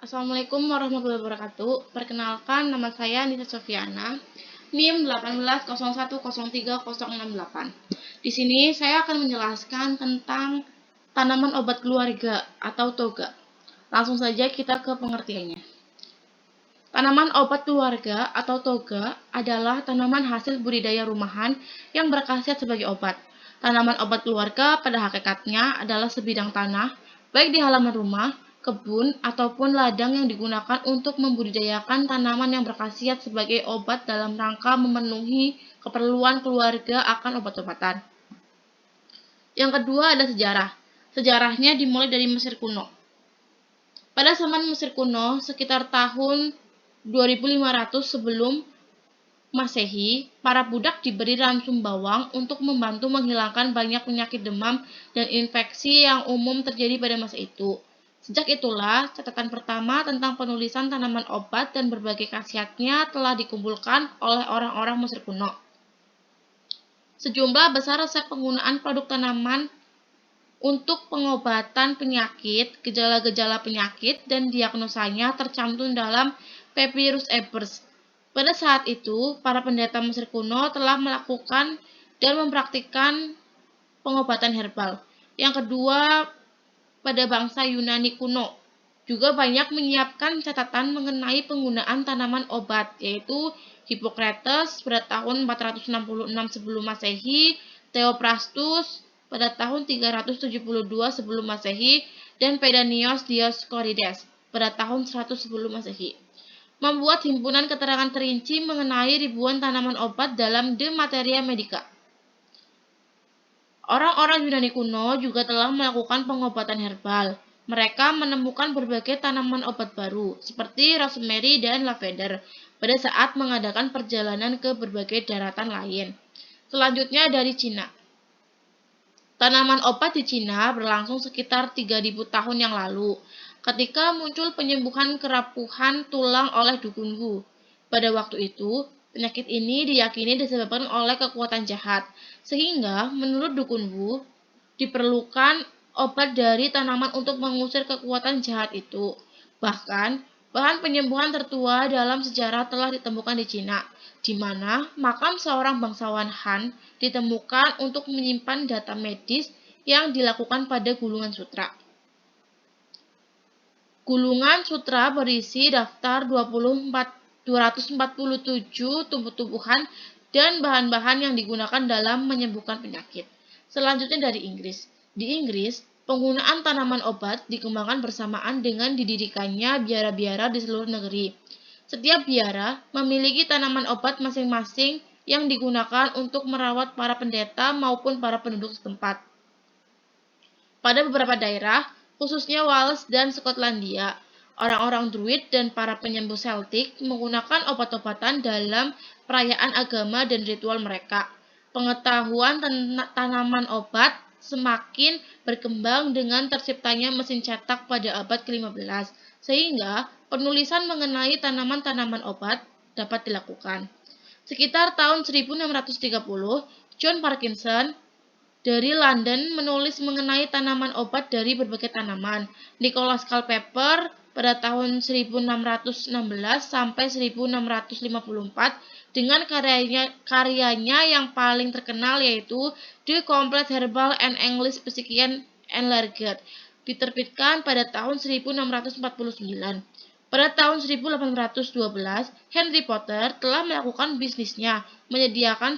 Assalamualaikum warahmatullahi wabarakatuh. Perkenalkan, nama saya Nisa Sofiana, NIM 1801030068. Di sini saya akan menjelaskan tentang tanaman obat keluarga atau toga. Langsung saja kita ke pengertiannya. Tanaman obat keluarga atau toga adalah tanaman hasil budidaya rumahan yang berkhasiat sebagai obat. Tanaman obat keluarga pada hakikatnya adalah sebidang tanah, baik di halaman rumah, kebun, ataupun ladang yang digunakan untuk membudidayakan tanaman yang berkhasiat sebagai obat dalam rangka memenuhi keperluan keluarga akan obat-obatan. Yang kedua ada sejarah. Sejarahnya dimulai dari Mesir kuno. Pada zaman Mesir kuno, sekitar tahun 2500 sebelum Masehi, para budak diberi ransum bawang untuk membantu menghilangkan banyak penyakit demam dan infeksi yang umum terjadi pada masa itu. Sejak itulah, catatan pertama tentang penulisan tanaman obat dan berbagai khasiatnya telah dikumpulkan oleh orang-orang Mesir kuno. Sejumlah besar resep penggunaan produk tanaman untuk pengobatan penyakit, gejala-gejala penyakit, dan diagnosanya tercantum dalam Papyrus Ebers. Pada saat itu, para pendeta Mesir kuno telah melakukan dan mempraktikkan pengobatan herbal. Yang kedua, pada bangsa Yunani kuno juga banyak menyiapkan catatan mengenai penggunaan tanaman obat, yaitu Hippocrates pada tahun 466 sebelum Masehi, Theophrastus pada tahun 372 sebelum Masehi, dan Pedanios Dioscorides pada tahun 100 sebelum Masehi. Membuat himpunan keterangan terinci mengenai ribuan tanaman obat dalam De Materia Medica. Orang-orang Yunani kuno juga telah melakukan pengobatan herbal. Mereka menemukan berbagai tanaman obat baru, seperti rosemary dan lavender, pada saat mengadakan perjalanan ke berbagai daratan lain. Selanjutnya dari Cina. Tanaman obat di Cina berlangsung sekitar 3000 tahun yang lalu, ketika muncul penyembuhan kerapuhan tulang oleh dukun Wu. Pada waktu itu, penyakit ini diyakini disebabkan oleh kekuatan jahat, sehingga menurut dukun Wu, diperlukan obat dari tanaman untuk mengusir kekuatan jahat itu. Bahkan, bahan penyembuhan tertua dalam sejarah telah ditemukan di Cina, di mana makam seorang bangsawan Han ditemukan untuk menyimpan data medis yang dilakukan pada gulungan sutra. Gulungan sutra berisi daftar 247 tumbuh-tumbuhan dan bahan-bahan yang digunakan dalam menyembuhkan penyakit. Selanjutnya dari Inggris. Di Inggris, penggunaan tanaman obat dikembangkan bersamaan dengan didirikannya biara-biara di seluruh negeri. Setiap biara memiliki tanaman obat masing-masing yang digunakan untuk merawat para pendeta maupun para penduduk setempat. Pada beberapa daerah, khususnya Wales dan Skotlandia, orang-orang Druid dan para penyembuh Celtic menggunakan obat-obatan dalam perayaan agama dan ritual mereka. Pengetahuan tanaman obat semakin berkembang dengan terciptanya mesin cetak pada abad ke-15, sehingga penulisan mengenai tanaman-tanaman obat dapat dilakukan. Sekitar tahun 1630, John Parkinson dari London menulis mengenai tanaman obat dari berbagai tanaman. Nicholas Culpeper pada tahun 1616 sampai 1654 dengan karyanya yang paling terkenal yaitu The Complete Herbal and English Physician Enlarged, diterbitkan pada tahun 1649. Pada tahun 1812, Henry Potter telah melakukan bisnisnya, menyediakan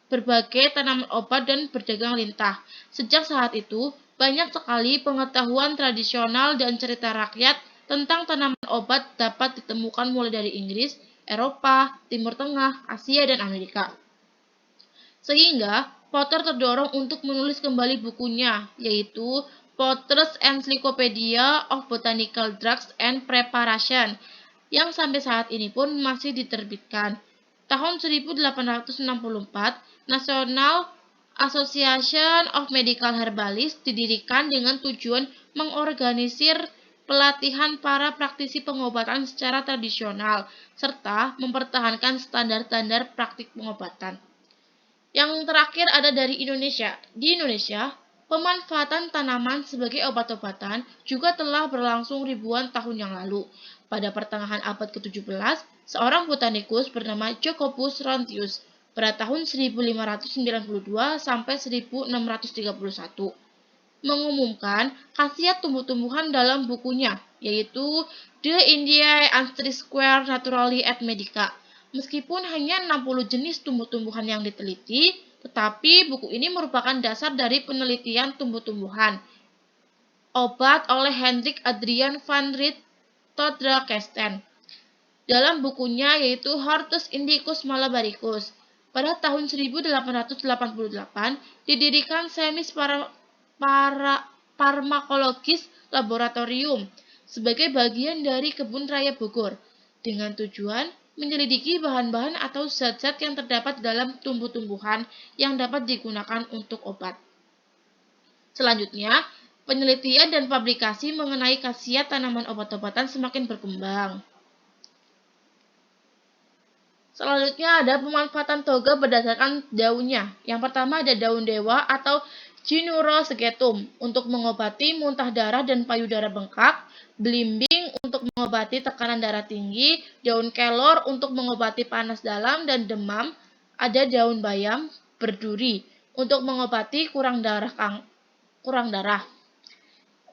berbagai tanaman obat dan berdagang lintah. Sejak saat itu, banyak sekali pengetahuan tradisional dan cerita rakyat tentang tanaman obat dapat ditemukan mulai dari Inggris, Eropa, Timur Tengah, Asia, dan Amerika. Sehingga, Potter terdorong untuk menulis kembali bukunya, yaitu Potter's Encyclopedia of Botanical Drugs and Preparation, yang sampai saat ini pun masih diterbitkan. Tahun 1864, National Association of Medical Herbalists didirikan dengan tujuan mengorganisir pelatihan para praktisi pengobatan secara tradisional, serta mempertahankan standar-standar praktik pengobatan. Yang terakhir ada dari Indonesia. Di Indonesia, Pemanfaatan tanaman sebagai obat-obatan juga telah berlangsung ribuan tahun yang lalu. Pada pertengahan abad ke-17, seorang botanikus bernama Jacobus Rantius pada tahun 1592 sampai 1631 mengumumkan khasiat tumbuh-tumbuhan dalam bukunya, yaitu The Indiae Anstrisquare Naturae et Medica. Meskipun hanya 60 jenis tumbuh-tumbuhan yang diteliti, tetapi buku ini merupakan dasar dari penelitian tumbuh-tumbuhan obat oleh Hendrik Adrian van Riet Toddrakesten dalam bukunya yaitu Hortus Indicus Malabaricus. Pada tahun 1888 didirikan Semis Pharmacologists Laboratorium sebagai bagian dari Kebun Raya Bogor dengan tujuan menyelidiki bahan-bahan atau zat-zat yang terdapat dalam tumbuh-tumbuhan yang dapat digunakan untuk obat. Selanjutnya, penelitian dan publikasi mengenai khasiat tanaman obat-obatan semakin berkembang. Selanjutnya ada pemanfaatan toga berdasarkan daunnya. Yang pertama ada daun dewa atau Cinura segetum untuk mengobati muntah darah dan payudara bengkak, belimbing untuk mengobati tekanan darah tinggi, daun kelor untuk mengobati panas dalam dan demam, ada daun bayam berduri untuk mengobati kurang darah.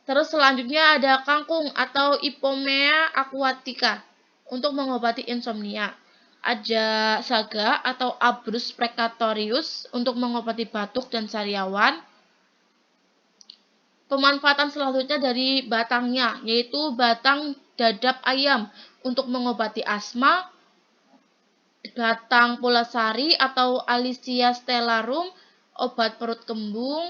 Terus selanjutnya ada kangkung atau Ipomea aquatica untuk mengobati insomnia. Ada saga atau Abrus precatorius untuk mengobati batuk dan sariawan. Pemanfaatan selanjutnya dari batangnya, yaitu batang dadap ayam untuk mengobati asma, batang pulasari atau Alicia stellarum, obat perut kembung,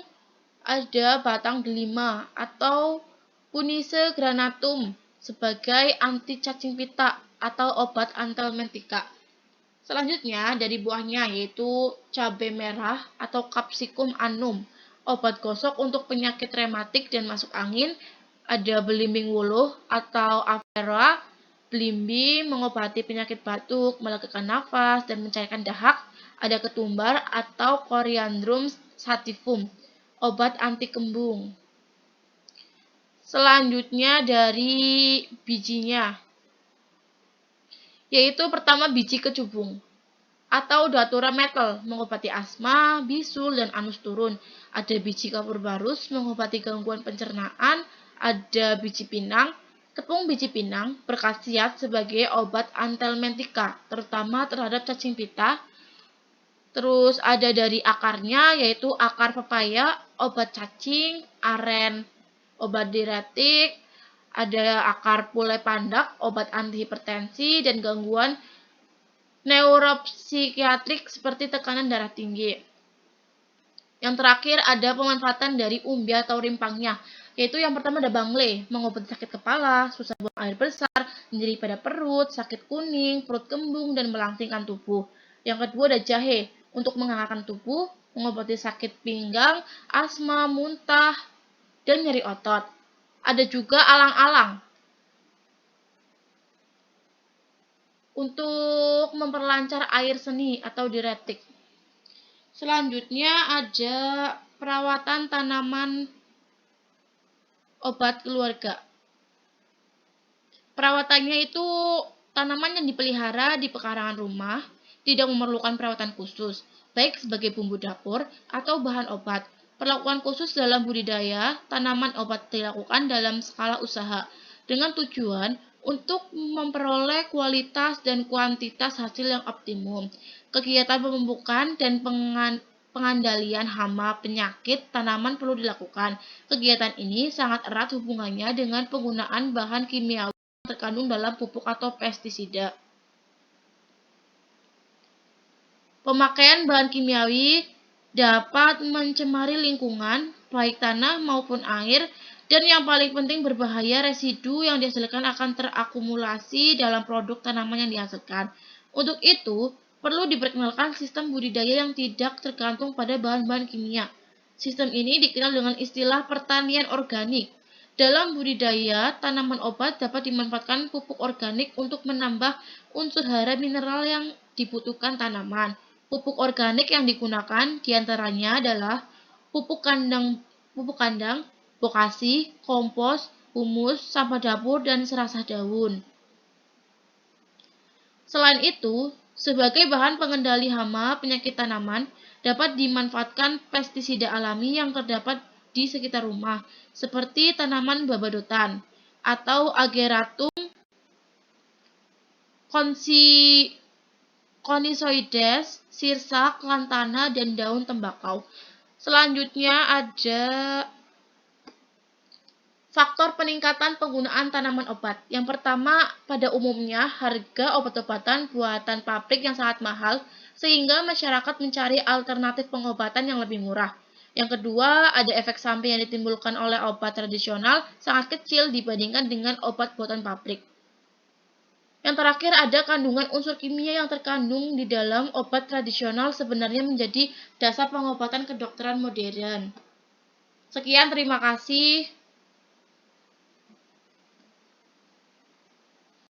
ada batang delima atau Punice granatum sebagai anti cacing pita atau obat antelmentika. Selanjutnya dari buahnya yaitu cabai merah atau Capsicum annum, obat gosok untuk penyakit rematik dan masuk angin, ada belimbing wuluh atau Afera, belimbing mengobati penyakit batuk, melegakan nafas, dan mencairkan dahak, ada ketumbar atau Coriandrum sativum, obat anti kembung. Selanjutnya dari bijinya, yaitu pertama biji kecubung atau Datura metal mengobati asma, bisul, dan anus turun. Ada biji kapur barus mengobati gangguan pencernaan, ada biji pinang. Tepung biji pinang berkhasiat sebagai obat antelmentika, terutama terhadap cacing pita. Terus ada dari akarnya yaitu akar pepaya, obat cacing, aren, obat diuretik, ada akar pule pandak, obat anti hipertensi dan gangguan neuropsikiatrik seperti tekanan darah tinggi. Yang terakhir ada pemanfaatan dari umbi atau rimpangnya, yaitu yang pertama ada bangle, mengobati sakit kepala, susah buang air besar, nyeri pada perut, sakit kuning, perut kembung, dan melangsingkan tubuh. Yang kedua ada jahe, untuk menghangatkan tubuh, mengobati sakit pinggang, asma, muntah, dan nyeri otot. Ada juga alang-alang, untuk memperlancar air seni atau diuretik. Selanjutnya ada perawatan tanaman obat keluarga. Perawatannya itu tanaman yang dipelihara di pekarangan rumah, tidak memerlukan perawatan khusus, baik sebagai bumbu dapur atau bahan obat. Perlakuan khusus dalam budidaya tanaman obat dilakukan dalam skala usaha, dengan tujuan untuk memperoleh kualitas dan kuantitas hasil yang optimum. Kegiatan pemupukan dan pengandalian hama penyakit tanaman perlu dilakukan. Kegiatan ini sangat erat hubungannya dengan penggunaan bahan kimiawi yang terkandung dalam pupuk atau pestisida. Pemakaian bahan kimiawi dapat mencemari lingkungan, baik tanah maupun air, dan yang paling penting berbahaya residu yang dihasilkan akan terakumulasi dalam produk tanaman yang dihasilkan. Untuk itu, perlu diperkenalkan sistem budidaya yang tidak tergantung pada bahan-bahan kimia. Sistem ini dikenal dengan istilah pertanian organik. Dalam budidaya, tanaman obat dapat dimanfaatkan pupuk organik untuk menambah unsur hara mineral yang dibutuhkan tanaman. Pupuk organik yang digunakan diantaranya adalah pupuk kandang pupuk kandang, bokasi, kompos, humus, sampah dapur, dan serasah daun. Selain itu, sebagai bahan pengendali hama penyakit tanaman, dapat dimanfaatkan pestisida alami yang terdapat di sekitar rumah, seperti tanaman babadotan atau Ageratum conisoides, sirsak, lantana, dan daun tembakau. Selanjutnya ada faktor peningkatan penggunaan tanaman obat. Yang pertama, pada umumnya harga obat-obatan buatan pabrik yang sangat mahal, sehingga masyarakat mencari alternatif pengobatan yang lebih murah. Yang kedua, ada efek samping yang ditimbulkan oleh obat tradisional sangat kecil dibandingkan dengan obat buatan pabrik. Yang terakhir, ada kandungan unsur kimia yang terkandung di dalam obat tradisional sebenarnya menjadi dasar pengobatan kedokteran modern. Sekian, terima kasih.